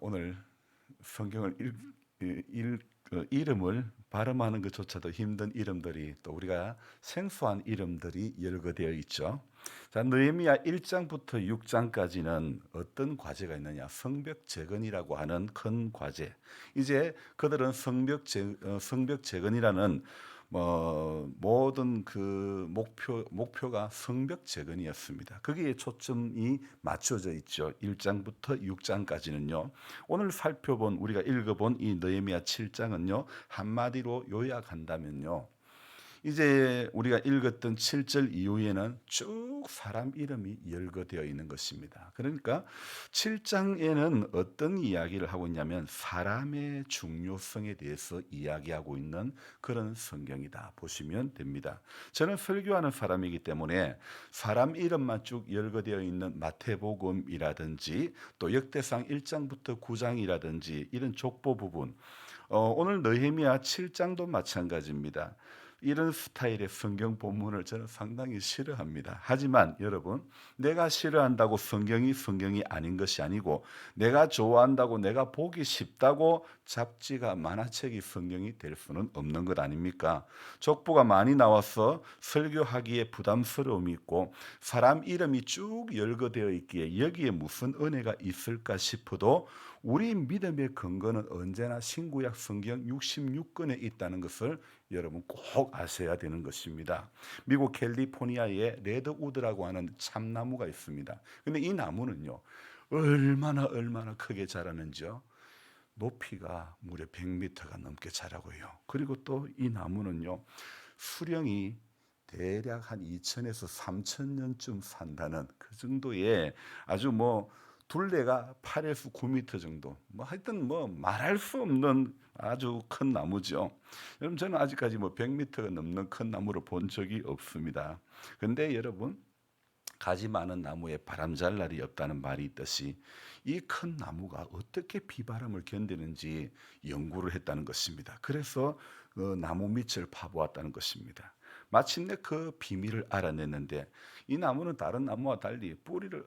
오늘 성경을 이름을 발음하는 것조차도 힘든 이름들이 또 우리가 생소한 이름들이 열거되어 있죠. 자, 느헤미야 1장부터 6장까지는 어떤 과제가 있느냐? 성벽 재건이라고 하는 큰 과제. 이제 그들은 성벽 재건이라는 모든 그 목표가 성벽 재건이었습니다. 거기에 초점이 맞춰져 있죠. 1장부터 6장까지는요. 오늘 우리가 읽어본 이 느헤미야 7장은요. 한마디로 요약한다면요. 이제 우리가 읽었던 7절 이후에는 쭉 사람 이름이 열거되어 있는 것입니다. 그러니까 7장에는 어떤 이야기를 하고 있냐면 사람의 중요성에 대해서 이야기하고 있는 그런 성경이다 보시면 됩니다. 저는 설교하는 사람이기 때문에 사람 이름만 쭉 열거되어 있는 마태복음이라든지 또 역대상 1장부터 9장이라든지 이런 족보 부분, 오늘 느헤미야 7장도 마찬가지입니다. 이런 스타일의 성경 본문을 저는 상당히 싫어합니다. 하지만 여러분, 내가 싫어한다고 성경이 아닌 것이 아니고, 내가 좋아한다고, 내가 보기 쉽다고 잡지가 만화책이 성경이 될 수는 없는 것 아닙니까? 족보가 많이 나와서 설교하기에 부담스러움이 있고 사람 이름이 쭉 열거되어 있기에 여기에 무슨 은혜가 있을까 싶어도 우리 믿음의 근거는 언제나 신구약 성경 66권에 있다는 것을 여러분 꼭 아셔야 되는 것입니다. 미국 캘리포니아에 레드우드라고 하는 참나무가 있습니다. 근데 이 나무는요, 얼마나 크게 자라는지요. 높이가 무려 100m가 넘게 자라고요. 그리고 또 이 나무는요, 수령이 대략 한 2000에서 3000년쯤 산다는 그 정도의 아주 둘레가 8에서 9m 정도, 하여튼 말할 수 없는 아주 큰 나무죠. 여러분, 저는 아직까지 100m가 넘는 큰 나무를 본 적이 없습니다. 근데 여러분, 가지 많은 나무에 바람 잘 날이 없다는 말이 있듯이 이 큰 나무가 어떻게 비바람을 견디는지 연구를 했다는 것입니다. 그래서 그 나무 밑을 파보았다는 것입니다. 마침내 그 비밀을 알아냈는데 이 나무는 다른 나무와 달리 뿌리를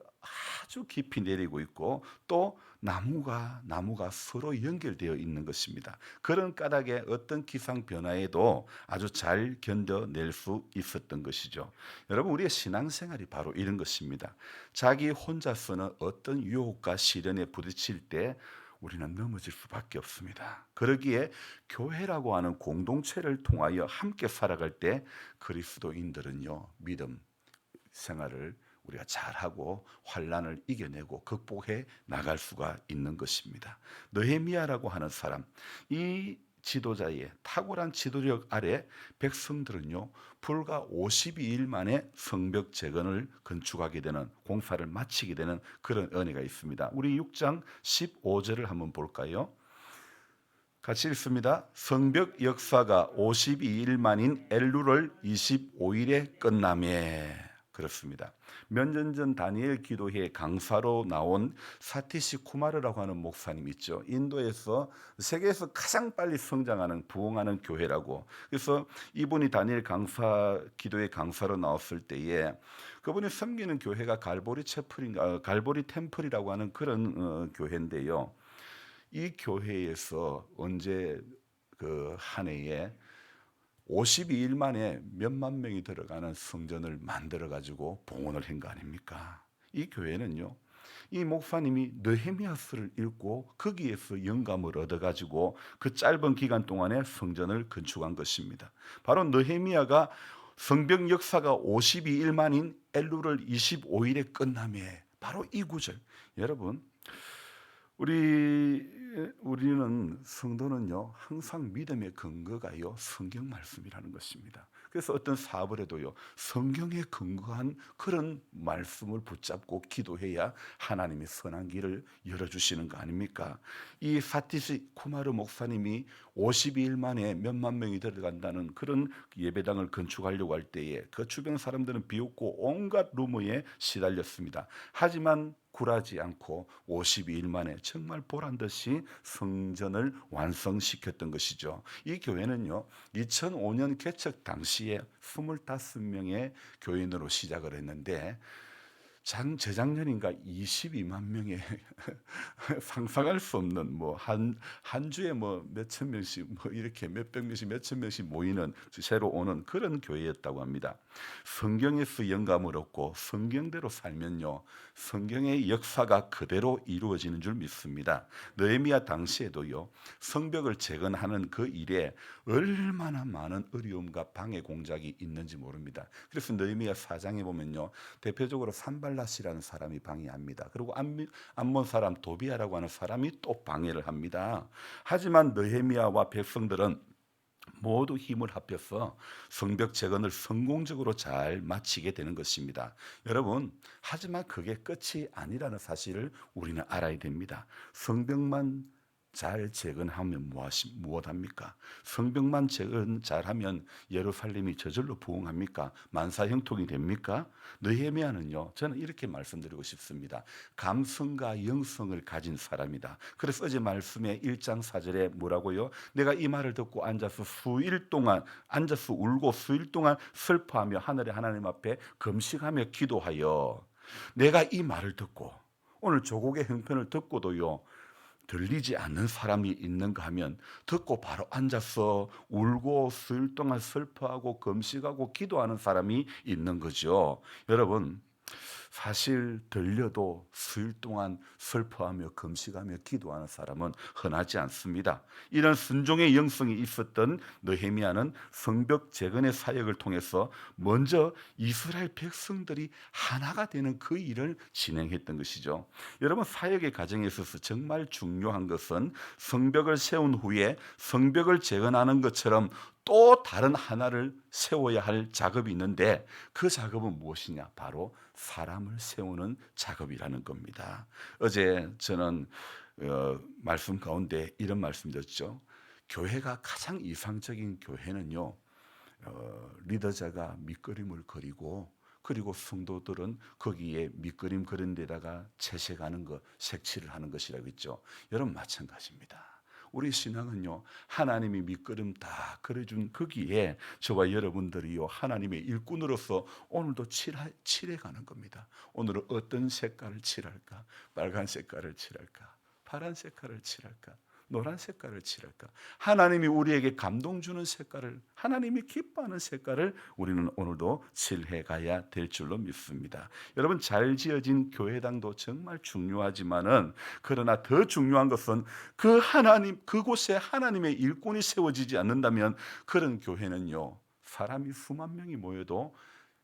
아주 깊이 내리고 있고 또 나무가 서로 연결되어 있는 것입니다. 그런 까닭에 어떤 기상 변화에도 아주 잘 견뎌낼 수 있었던 것이죠. 여러분, 우리의 신앙생활이 바로 이런 것입니다. 자기 혼자서는 어떤 유혹과 시련에 부딪힐 때 우리는 넘어질 수밖에 없습니다. 그러기에 교회라고 하는 공동체를 통하여 함께 살아갈 때 그리스도인들은요, 믿음 생활을 우리가 잘하고 환난을 이겨내고 극복해 나갈 수가 있는 것입니다. 느헤미야라고 하는 사람, 이 지도자의 탁월한 지도력 아래 백성들은요, 불과 52일 만에 성벽 재건을 건축하게 되는, 공사를 마치게 되는 그런 은혜가 있습니다. 우리 6장 15절을 한번 볼까요? 같이 읽습니다. 성벽 역사가 52일 만인 엘루를 25일에 끝나매. 그렇습니다. 몇 년 전 다니엘 기도회 강사로 나온 사티시 쿠마르라고 하는 목사님 있죠. 인도에서 세계에서 가장 빨리 성장하는 부흥하는 교회라고. 그래서 이분이 다니엘 기도회 강사로 나왔을 때에 그분이 섬기는 교회가 갈보리 템플이라고 하는 그런 교회인데요. 이 교회에서 언제 그 한 해에 52일 만에 몇만 명이 들어가는 성전을 만들어 가지고 봉헌을 한 거 아닙니까? 이 교회는요, 이 목사님이 느헤미야서를 읽고 거기에서 영감을 얻어 가지고 그 짧은 기간 동안에 성전을 건축한 것입니다. 바로 느헤미야가 성벽 역사가 52일 만인 엘루를 25일에 끝남에 바로 이 구절. 여러분, 우리는 성도는요, 항상 믿음의 근거가요, 성경 말씀이라는 것입니다. 그래서 어떤 사업을 해도요, 성경에 근거한 그런 말씀을 붙잡고 기도해야 하나님이 선한 길을 열어주시는 거 아닙니까? 이 사티시 쿠마르 목사님이 52일 만에 몇만 명이 들어간다는 그런 예배당을 건축하려고 할 때에 그 주변 사람들은 비웃고 온갖 루머에 시달렸습니다. 하지만 굴하지 않고 52일 만에 정말 보란 듯이 성전을 완성시켰던 것이죠. 이 교회는요, 2005년 개척 당시에 25명의 교인으로 시작을 했는데 재작년인가 22만 명의 상상할 수 없는 뭐 한 주에 뭐 몇천 명씩 뭐 이렇게 몇백 명씩 몇천 명씩 모이는 새로 오는 그런 교회였다고 합니다. 성경에서 영감을 얻고 성경대로 살면요, 성경의 역사가 그대로 이루어지는 줄 믿습니다. 느헤미야 당시에도요, 성벽을 재건하는 그 일에 얼마나 많은 어려움과 방해 공작이 있는지 모릅니다. 그래서 느헤미야 4장에 보면요, 대표적으로 산발랏이라는 사람이 방해합니다. 그리고 암몬 사람 도비아라고 하는 사람이 또 방해를 합니다. 하지만 느헤미야와 백성들은 모두 힘을 합해서 성벽 재건을 성공적으로 잘 마치게 되는 것입니다. 여러분, 하지만 그게 끝이 아니라는 사실을 우리는 알아야 됩니다. 성벽만 잘 재건하면 무엇합니까? 성벽만 재건 잘하면 예루살렘이 저절로 부흥합니까? 만사형통이 됩니까? 느헤미야는요, 저는 이렇게 말씀드리고 싶습니다. 감성과 영성을 가진 사람이다. 그래서 어제 말씀에 1장 4절에 뭐라고요? 내가 이 말을 듣고 앉아서 울고 수일 동안 슬퍼하며 하늘의 하나님 앞에 금식하며 기도하여, 내가 이 말을 듣고, 오늘 조국의 형편을 듣고도요 들리지 않는 사람이 있는가 하면, 듣고 바로 앉아서 울고 수일 동안 슬퍼하고 금식하고 기도하는 사람이 있는 거죠. 여러분, 사실 들려도 수일 동안 슬퍼하며 금식하며 기도하는 사람은 흔하지 않습니다. 이런 순종의 영성이 있었던 느헤미야는 성벽 재건의 사역을 통해서 먼저 이스라엘 백성들이 하나가 되는 그 일을 진행했던 것이죠. 여러분, 사역의 과정에 있어서 정말 중요한 것은 성벽을 세운 후에 성벽을 재건하는 것처럼 또 다른 하나를 세워야 할 작업이 있는데, 그 작업은 무엇이냐? 바로 사람을 세우는 작업이라는 겁니다. 어제 저는 말씀 가운데 이런 말씀 드렸죠. 교회가 가장 이상적인 교회는요, 리더자가 밑그림을 그리고, 그리고 성도들은 거기에 밑그림 그린 데다가 채색하는 것, 색칠을 하는 것이라고 했죠. 여러분, 마찬가지입니다. 우리 신앙은요, 하나님이 밑그림 다 그려준 거기에 저와 여러분들이요, 하나님의 일꾼으로서 오늘도 칠해 가는 겁니다. 오늘은 어떤 색깔을 칠할까? 빨간 색깔을 칠할까? 파란 색깔을 칠할까? 노란 색깔을 칠할까? 하나님이 우리에게 감동 주는 색깔을, 하나님이 기뻐하는 색깔을 우리는 오늘도 칠해 가야 될 줄로 믿습니다. 여러분, 잘 지어진 교회당도 정말 중요하지만은, 그러나 더 중요한 것은 그곳에 하나님의 일꾼이 세워지지 않는다면 그런 교회는요, 사람이 수만 명이 모여도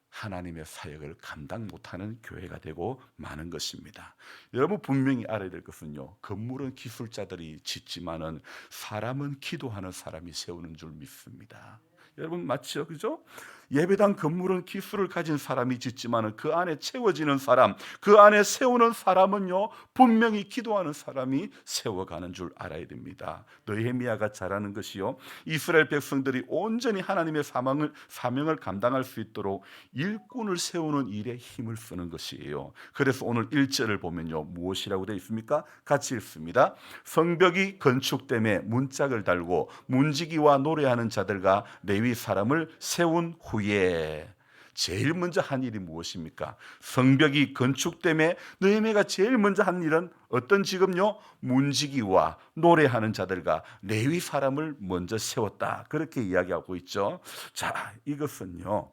하나님의 사역을 감당 못하는 교회가 되고 마는 것입니다. 여러분, 분명히 알아야 될 것은요, 건물은 기술자들이 짓지만은 사람은 기도하는 사람이 세우는 줄 믿습니다. 여러분, 맞죠? 그죠? 예배당 건물은 기술을 가진 사람이 짓지만은 그 안에 채워지는 사람, 그 안에 세우는 사람은요, 분명히 기도하는 사람이 세워가는 줄 알아야 됩니다. 느헤미야가 잘하는 것이요, 이스라엘 백성들이 온전히 하나님의 사명을 감당할 수 있도록 일꾼을 세우는 일에 힘을 쓰는 것이에요. 그래서 오늘 1절을 보면요, 무엇이라고 되어 있습니까? 같이 읽습니다. 성벽이 건축됨에 문짝을 달고 문지기와 노래하는 자들과 레위 사람을 세운 후에, 제일 먼저 한 일이 무엇입니까? 성벽이 건축됨에 느헤미야가 제일 먼저 한 일은 어떤 직업요? 문지기와 노래하는 자들과 레위 사람을 먼저 세웠다, 그렇게 이야기하고 있죠. 자, 이것은요,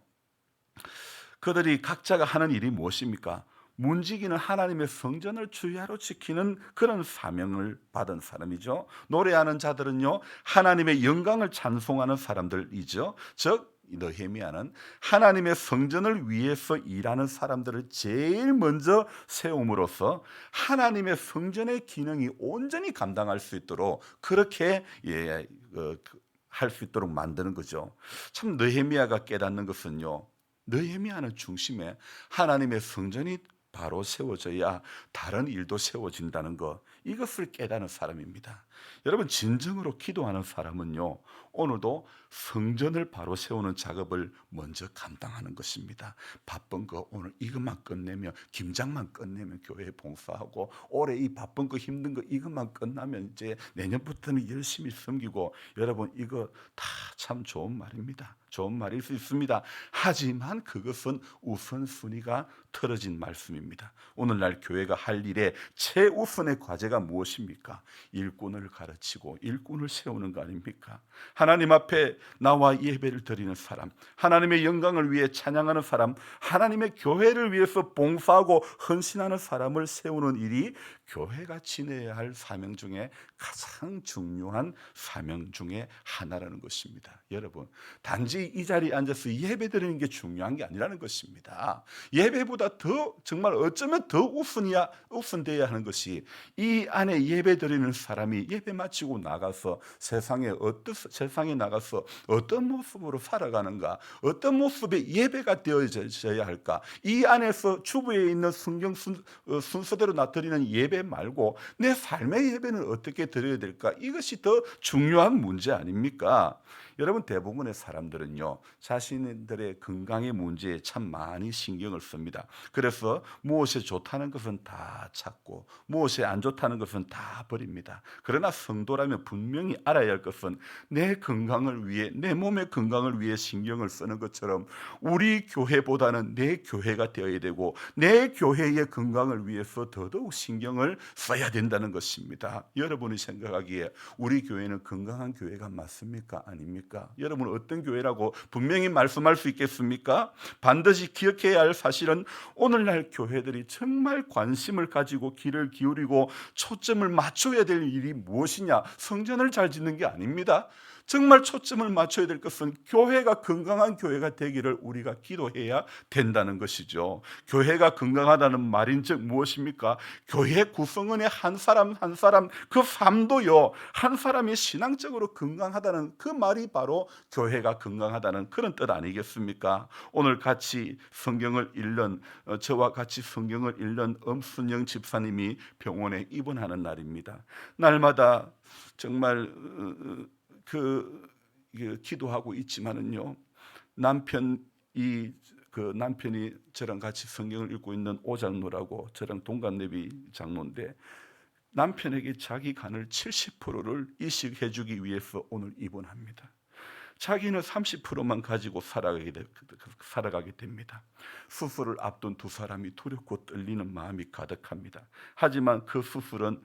그들이 각자가 하는 일이 무엇입니까? 문지기는 하나님의 성전을 주야로 지키는 그런 사명을 받은 사람이죠. 노래하는 자들은요, 하나님의 영광을 찬송하는 사람들이죠. 즉, 느헤미야는 하나님의 성전을 위해서 일하는 사람들을 제일 먼저 세움으로써 하나님의 성전의 기능이 온전히 감당할 수 있도록 그렇게 할 수 있도록 만드는 거죠. 참, 느헤미야가 깨닫는 것은요, 느헤미야는 중심에 하나님의 성전이 바로 세워져야 다른 일도 세워진다는 것, 이것을 깨닫는 사람입니다. 여러분, 진정으로 기도하는 사람은요, 오늘도 성전을 바로 세우는 작업을 먼저 감당하는 것입니다. 바쁜 거 오늘 이것만 끝내면, 김장만 끝내면 교회에 봉사하고, 올해 이 바쁜 거 힘든 거 이것만 끝나면 이제 내년부터는 열심히 섬기고, 여러분, 이거 다 참 좋은 말입니다. 좋은 말일 수 있습니다. 하지만 그것은 우선순위가 틀어진 말씀입니다. 오늘날 교회가 할 일의 최우선의 과제가 무엇입니까? 일꾼을 가르치고 일꾼을 세우는 거 아닙니까? 하나님 앞에 나와 예배를 드리는 사람, 하나님의 영광을 위해 찬양하는 사람, 하나님의 교회를 위해서 봉사하고 헌신하는 사람을 세우는 일이 교회가 지내야 할 사명 중에 가장 중요한 사명 중에 하나라는 것입니다. 여러분, 단지 이 자리에 앉아서 예배 드리는 게 중요한 게 아니라는 것입니다. 예배보다 더 정말 어쩌면 더 우선되어야 하는 것이 이 안에 예배 드리는 사람이 예배 마치고 나가서 세상에 나가서 어떤 모습으로 살아가는가, 어떤 모습의 예배가 되어져야 할까. 이 안에서 주부에 있는 성경 순서대로 드리는 예배 말고 내 삶의 예배는 어떻게 드려야 될까? 이것이 더 중요한 문제 아닙니까? 여러분, 대부분의 사람들은요, 자신들의 건강의 문제에 참 많이 신경을 씁니다. 그래서 무엇이 좋다는 것은 다 찾고 무엇이 안 좋다는 것은 다 버립니다. 그러나 성도라면 분명히 알아야 할 것은 내 건강을 위해, 내 몸의 건강을 위해 신경을 쓰는 것처럼 우리 교회보다는 내 교회가 되어야 되고 내 교회의 건강을 위해서 더더욱 신경을 써야 된다는 것입니다. 여러분이 생각하기에 우리 교회는 건강한 교회가 맞습니까? 아닙니까? 여러분, 어떤 교회라고 분명히 말씀할 수 있겠습니까? 반드시 기억해야 할 사실은 오늘날 교회들이 정말 관심을 가지고 귀를 기울이고 초점을 맞춰야 될 일이 무엇이냐? 성전을 잘 짓는 게 아닙니다. 정말 초점을 맞춰야 될 것은 교회가 건강한 교회가 되기를 우리가 기도해야 된다는 것이죠. 교회가 건강하다는 말인즉 무엇입니까? 교회 구성원의 한 사람 한 사람 그 삶도요, 한 사람이 신앙적으로 건강하다는 그 말이 바로 교회가 건강하다는 그런 뜻 아니겠습니까? 오늘 같이 성경을 읽는 저와 같이 성경을 읽는 엄순영 집사님이 병원에 입원하는 날입니다. 날마다 정말 기도하고 있지만은요, 남편이 저랑 같이 성경을 읽고 있는 오장로라고 저랑 동갑내비 장로인데 남편에게 자기 간을 70%를 이식해 주기 위해서 오늘 입원합니다. 자기는 30%만 가지고 살아가게 됩니다. 수술을 앞둔 두 사람이 두렵고 떨리는 마음이 가득합니다. 하지만 그 수술은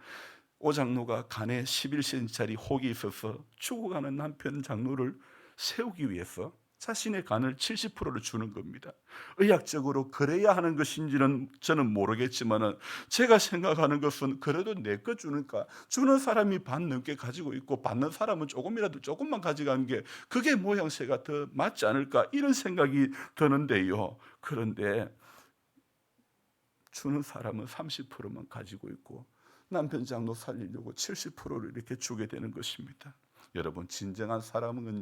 오장로가 간에 11cm짜리 혹이 있어서 죽어가는 남편 장로를 세우기 위해서 자신의 간을 70%를 주는 겁니다. 의학적으로 그래야 하는 것인지는 저는 모르겠지만 제가 생각하는 것은 그래도 내 거 주니까 주는 사람이 반 넘게 가지고 있고 받는 사람은 조금만 가져가는 게 그게 모양새가 더 맞지 않을까, 이런 생각이 드는데요. 그런데 주는 사람은 30%만 가지고 있고 남편 장로 살리려고 70%를 이렇게 주게 되는 것입니다. 여러분, 진정한 사랑은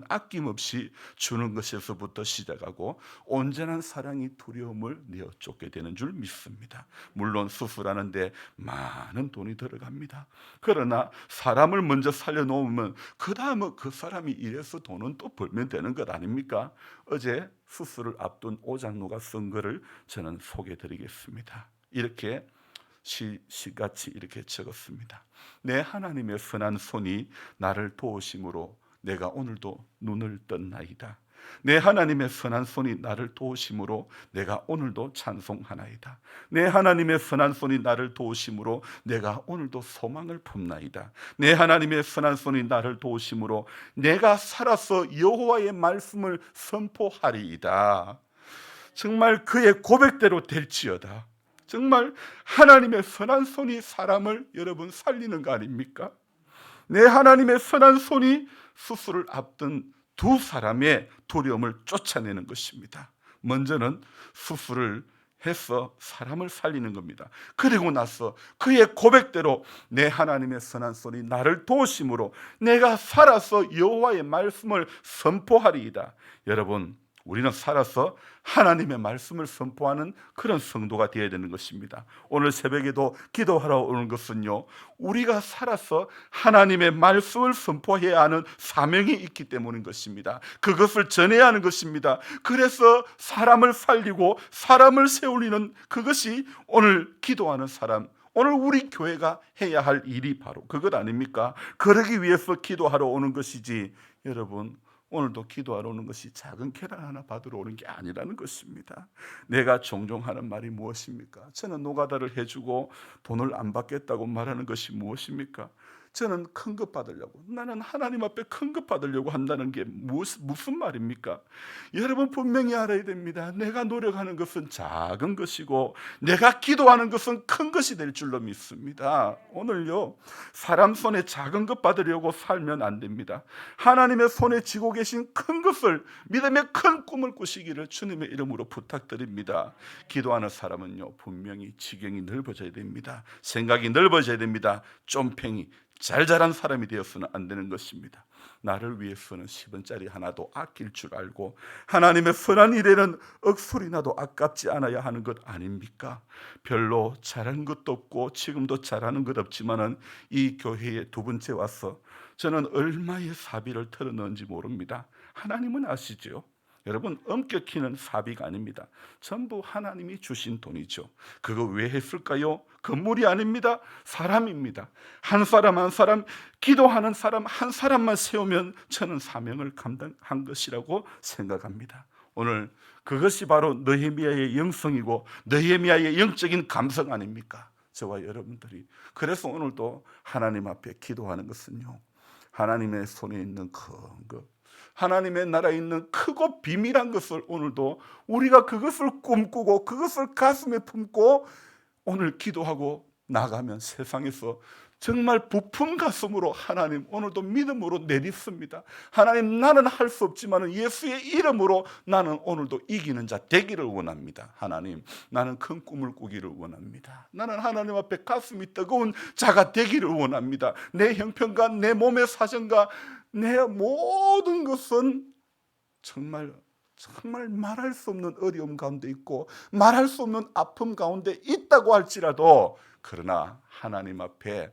아낌없이 주는 것에서부터 시작하고 온전한 사랑이 두려움을 내어 쫓게 되는 줄 믿습니다. 물론 수술하는데 많은 돈이 들어갑니다. 그러나 사람을 먼저 살려놓으면 그 다음은 그 사람이 일해서 돈은 또 벌면 되는 것 아닙니까? 어제 수술을 앞둔 오장로가 쓴 글을 저는 소개해드리겠습니다. 이렇게 시같이 이렇게 적었습니다. 내 하나님의 선한 손이 나를 도우심으로 내가 오늘도 눈을 떴나이다. 내 하나님의 선한 손이 나를 도우심으로 내가 오늘도 찬송하나이다. 내 하나님의 선한 손이 나를 도우심으로 내가 오늘도 소망을 품나이다. 내 하나님의 선한 손이 나를 도우심으로 내가 살아서 여호와의 말씀을 선포하리이다. 정말 그의 고백대로 될지어다. 정말 하나님의 선한 손이 사람을 여러분 살리는 거 아닙니까? 내 하나님의 선한 손이 수술을 앞둔 두 사람의 두려움을 쫓아내는 것입니다. 먼저는 수술을 해서 사람을 살리는 겁니다. 그리고 나서 그의 고백대로 내 하나님의 선한 손이 나를 도우심으로 내가 살아서 여호와의 말씀을 선포하리이다. 여러분, 우리는 살아서 하나님의 말씀을 선포하는 그런 성도가 되어야 되는 것입니다. 오늘 새벽에도 기도하러 오는 것은요, 우리가 살아서 하나님의 말씀을 선포해야 하는 사명이 있기 때문인 것입니다. 그것을 전해야 하는 것입니다. 그래서 사람을 살리고 사람을 세우리는 그것이 오늘 기도하는 사람, 오늘 우리 교회가 해야 할 일이 바로 그것 아닙니까? 그러기 위해서 기도하러 오는 것이지, 여러분, 오늘도 기도하러 오는 것이 작은 계란 하나 받으러 오는 게 아니라는 것입니다. 내가 종종 하는 말이 무엇입니까? 저는 노가다를 해주고 돈을 안 받겠다고 말하는 것이 무엇입니까? 저는 큰 것 받으려고, 나는 하나님 앞에 큰 것 받으려고 한다는 게 무슨 말입니까? 여러분 분명히 알아야 됩니다. 내가 노력하는 것은 작은 것이고 내가 기도하는 것은 큰 것이 될 줄로 믿습니다. 오늘요, 사람 손에 작은 것 받으려고 살면 안 됩니다. 하나님의 손에 쥐고 계신 큰 것을, 믿음의 큰 꿈을 꾸시기를 주님의 이름으로 부탁드립니다. 기도하는 사람은요, 분명히 지경이 넓어져야 됩니다. 생각이 넓어져야 됩니다. 쫌팽이 잘 자란 사람이 되어서는 안 되는 것입니다. 나를 위해서는 10원짜리 하나도 아낄 줄 알고 하나님의 선한 일에는 억소리나도 아깝지 않아야 하는 것 아닙니까? 별로 잘한 것도 없고 지금도 잘하는 것 없지만은 이 교회에 두 번째 와서 저는 얼마의 사비를 털어넣은지 모릅니다. 하나님은 아시죠? 여러분, 엄격히는 사비가 아닙니다. 전부 하나님이 주신 돈이죠. 그거 왜 했을까요? 건물이 아닙니다. 사람입니다. 한 사람 한 사람, 기도하는 사람 한 사람만 세우면 저는 사명을 감당한 것이라고 생각합니다. 오늘 그것이 바로 느헤미야의 영성이고 느헤미야의 영적인 감성 아닙니까? 저와 여러분들이. 그래서 오늘도 하나님 앞에 기도하는 것은요, 하나님의 손에 있는 큰 것, 하나님의 나라에 있는 크고 비밀한 것을 오늘도 우리가 그것을 꿈꾸고 그것을 가슴에 품고 오늘 기도하고 나가면 세상에서 정말 부푼 가슴으로 하나님 오늘도 믿음으로 내딛습니다. 하나님, 나는 할 수 없지만 예수의 이름으로 나는 오늘도 이기는 자 되기를 원합니다. 하나님, 나는 큰 꿈을 꾸기를 원합니다. 나는 하나님 앞에 가슴이 뜨거운 자가 되기를 원합니다. 내 형편과 내 몸의 사정과 내 모든 것은 정말 말할 수 없는 어려움 가운데 있고 말할 수 없는 아픔 가운데 있다고 할지라도, 그러나 하나님 앞에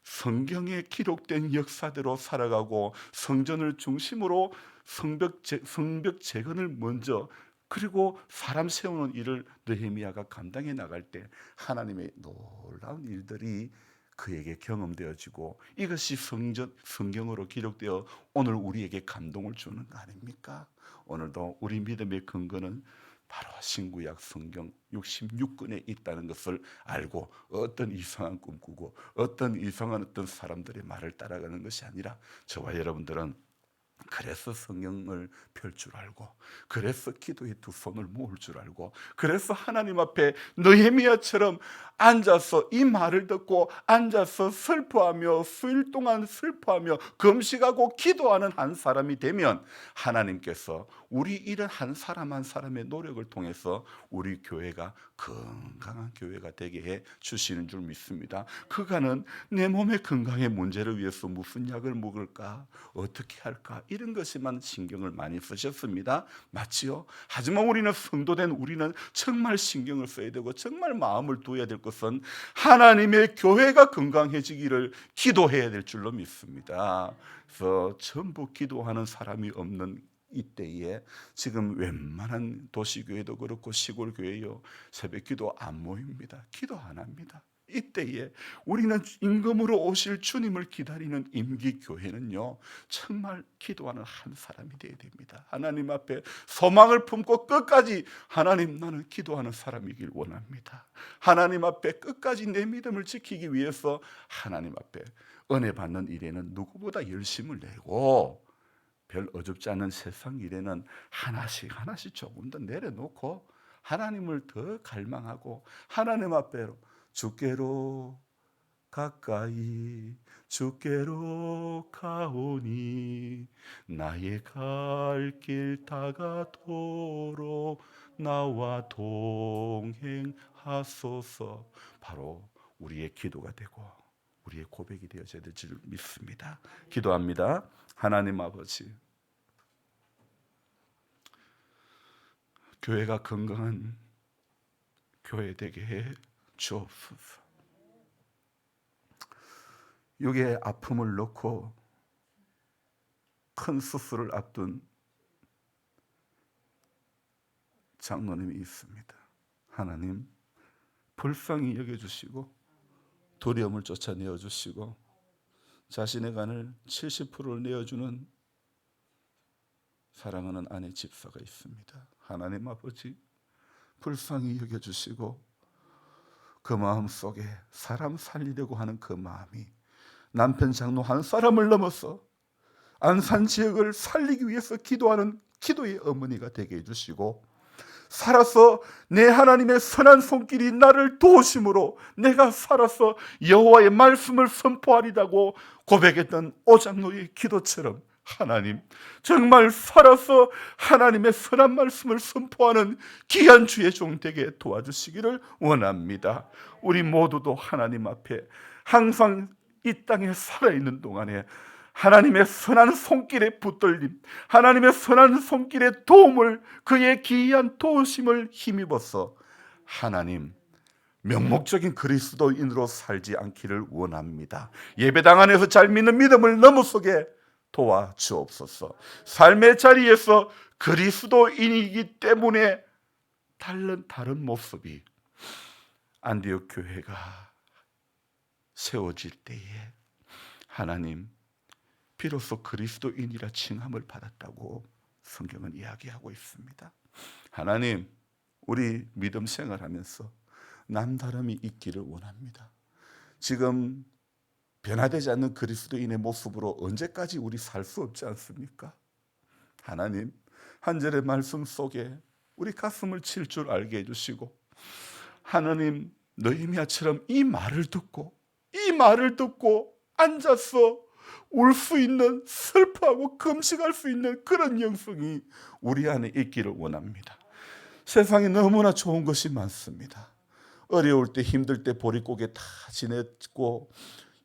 성경에 기록된 역사대로 살아가고 성전을 중심으로 성벽 재건을 먼저, 그리고 사람 세우는 일을 느헤미야가 감당해 나갈 때 하나님의 놀라운 일들이 그에게 경험되어지고 이것이 성경으로 기록되어 오늘 우리에게 감동을 주는 거 아닙니까? 오늘도 우리 믿음의 근거는 바로 신구약 성경 66권에 있다는 것을 알고 어떤 이상한 꿈 꾸고 어떤 이상한 사람들의 말을 따라가는 것이 아니라, 저와 여러분들은 그래서 성경을 펼 줄 알고, 그래서 기도의 두 손을 모을 줄 알고, 그래서 하나님 앞에 느헤미야처럼 앉아서 이 말을 듣고 앉아서 슬퍼하며 수일 동안 슬퍼하며 금식하고 기도하는 한 사람이 되면 하나님께서 우리 이런 한 사람 한 사람의 노력을 통해서 우리 교회가 건강한 교회가 되게 해 주시는 줄 믿습니다. 그간은 내 몸의 건강의 문제를 위해서 무슨 약을 먹을까, 어떻게 할까, 이런 것에만 신경을 많이 쓰셨습니다. 맞지요? 하지만 우리는 성도된 우리는 정말 신경을 써야 되고 정말 마음을 두어야 될 것은 하나님의 교회가 건강해지기를 기도해야 될 줄로 믿습니다. 그래서 전부 기도하는 사람이 없는 이때에 지금 웬만한 도시교회도 그렇고 시골교회요, 새벽기도 안 모입니다. 기도 안 합니다. 이때에 우리는 임금으로 오실 주님을 기다리는 임기교회는요, 정말 기도하는 한 사람이 되어야 됩니다. 하나님 앞에 소망을 품고 끝까지, 하나님, 나는 기도하는 사람이길 원합니다. 하나님 앞에 끝까지 내 믿음을 지키기 위해서 하나님 앞에 은혜 받는 일에는 누구보다 열심을 내고, 별 어줍지 않은 세상 일에는 하나씩 조금 더 내려놓고 하나님을 더 갈망하고 하나님 앞에로 주께로 가까이 주께로 가오니 나의 갈 길 다가도록 나와 동행하소서. 바로 우리의 기도가 되고 우리의 고백이 되어져야 될 줄 믿습니다. 기도합니다. 하나님 아버지, 교회가 건강한 교회 되게 해 주옵소서. 여기에 아픔을 넣고 큰 수술을 앞둔 장로님이 있습니다. 하나님, 불쌍히 여겨주시고 두려움을 쫓아내어 주시고 자신의 간을 70%를 내어주는 사랑하는 아내 집사가 있습니다. 하나님 아버지 불쌍히 여겨주시고 그 마음 속에 사람 살리려고 하는 그 마음이 남편 장로 한 사람을 넘어서 안산 지역을 살리기 위해서 기도하는 기도의 어머니가 되게 해주시고, 살아서 내 하나님의 선한 손길이 나를 도우심으로 내가 살아서 여호와의 말씀을 선포하리라고 고백했던 오장로의 기도처럼 하나님 정말 살아서 하나님의 선한 말씀을 선포하는 귀한 주의 종 되게 도와주시기를 원합니다. 우리 모두도 하나님 앞에 항상 이 땅에 살아있는 동안에 하나님의 선한 손길에 붙들림, 하나님의 선한 손길의 도움을, 그의 기이한 도우심을 힘입어서 하나님 명목적인 그리스도인으로 살지 않기를 원합니다. 예배당 안에서 잘 믿는 믿음을 너머속에 도와주옵소서. 삶의 자리에서 그리스도인이기 때문에 다른 모습이 안디옥 교회가 세워질 때에 하나님 비로소 그리스도인이라 칭함을 받았다고 성경은 이야기하고 있습니다. 하나님, 우리 믿음 생활하면서 남다름이 있기를 원합니다. 지금 변화되지 않는 그리스도인의 모습으로 언제까지 우리 살 수 없지 않습니까? 하나님, 한 절의 말씀 속에 우리 가슴을 칠 줄 알게 해주시고, 하나님 느헤미야처럼 이 말을 듣고 앉아서 울 수 있는, 슬퍼하고 금식할 수 있는 그런 영성이 우리 안에 있기를 원합니다. 세상에 너무나 좋은 것이 많습니다. 어려울 때, 힘들 때 보릿고개 다 지냈고,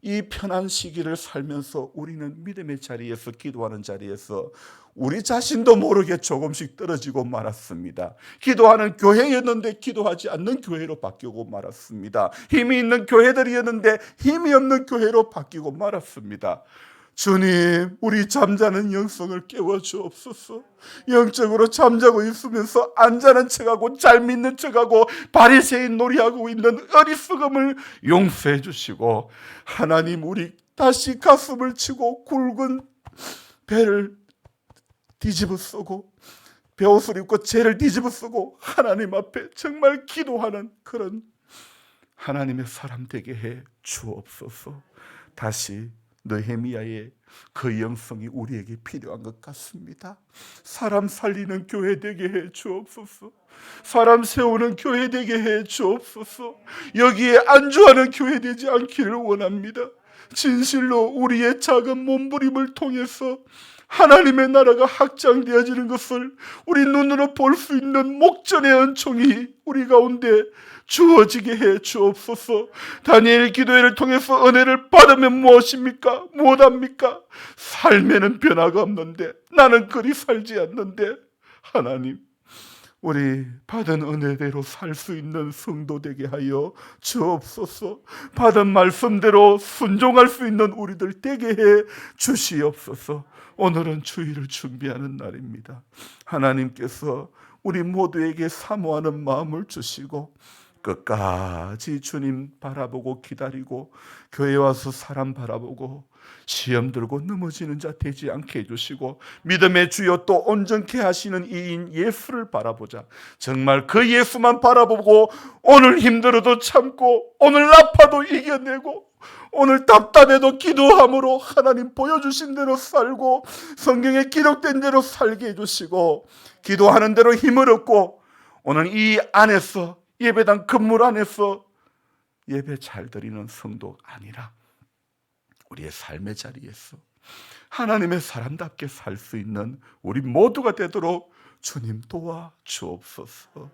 이 편한 시기를 살면서 우리는 믿음의 자리에서, 기도하는 자리에서 우리 자신도 모르게 조금씩 떨어지고 말았습니다. 기도하는 교회였는데 기도하지 않는 교회로 바뀌고 말았습니다. 힘이 있는 교회들이었는데 힘이 없는 교회로 바뀌고 말았습니다. 주님, 우리 잠자는 영성을 깨워주옵소서. 영적으로 잠자고 있으면서 안 자는 척하고 잘 믿는 척하고 바리새인 놀이하고 있는 어리석음을 용서해 주시고, 하나님 우리 다시 가슴을 치고 굵은 배를 뒤집어 쓰고 베옷을 입고 죄를 뒤집어 쓰고 하나님 앞에 정말 기도하는 그런 하나님의 사람 되게 해 주옵소서. 다시 느헤미야의 그 영성이 우리에게 필요한 것 같습니다. 사람 살리는 교회 되게 해 주옵소서. 사람 세우는 교회 되게 해 주옵소서. 여기에 안주하는 교회 되지 않기를 원합니다. 진실로 우리의 작은 몸부림을 통해서 하나님의 나라가 확장되어지는 것을 우리 눈으로 볼 수 있는 목전의 은총이 우리 가운데 주어지게 해 주옵소서. 다니엘 기도회를 통해서 은혜를 받으면 무엇입니까? 무엇합니까? 삶에는 변화가 없는데, 나는 그리 살지 않는데, 하나님 우리 받은 은혜대로 살 수 있는 성도 되게 하여 주옵소서. 받은 말씀대로 순종할 수 있는 우리들 되게 해 주시옵소서. 오늘은 주일을 준비하는 날입니다. 하나님께서 우리 모두에게 사모하는 마음을 주시고 끝까지 주님 바라보고 기다리고, 교회 와서 사람 바라보고 시험 들고 넘어지는 자 되지 않게 해주시고, 믿음의 주여 또 온전케 하시는 이인 예수를 바라보자. 정말 그 예수만 바라보고 오늘 힘들어도 참고, 오늘 아파도 이겨내고, 오늘 답답해도 기도함으로 하나님 보여주신 대로 살고 성경에 기록된 대로 살게 해주시고, 기도하는 대로 힘을 얻고, 오늘 이 안에서 예배당 건물 안에서 예배 잘 드리는 성도 아니라 우리의 삶의 자리에서 하나님의 사람답게 살 수 있는 우리 모두가 되도록 주님 도와 주옵소서.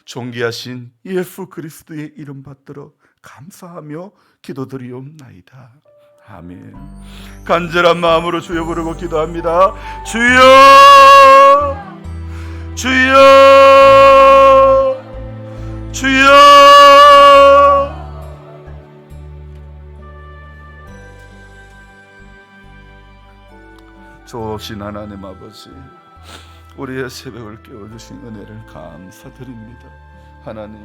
존귀하신 예수 그리스도의 이름 받들어 감사하며 기도드리옵나이다. 아멘. 간절한 마음으로 주여 부르고 기도합니다. 주여, 주여, 주여. 좋으신 하나님 아버지, 우리의 새벽을 깨워주신 은혜를 감사드립니다. 하나님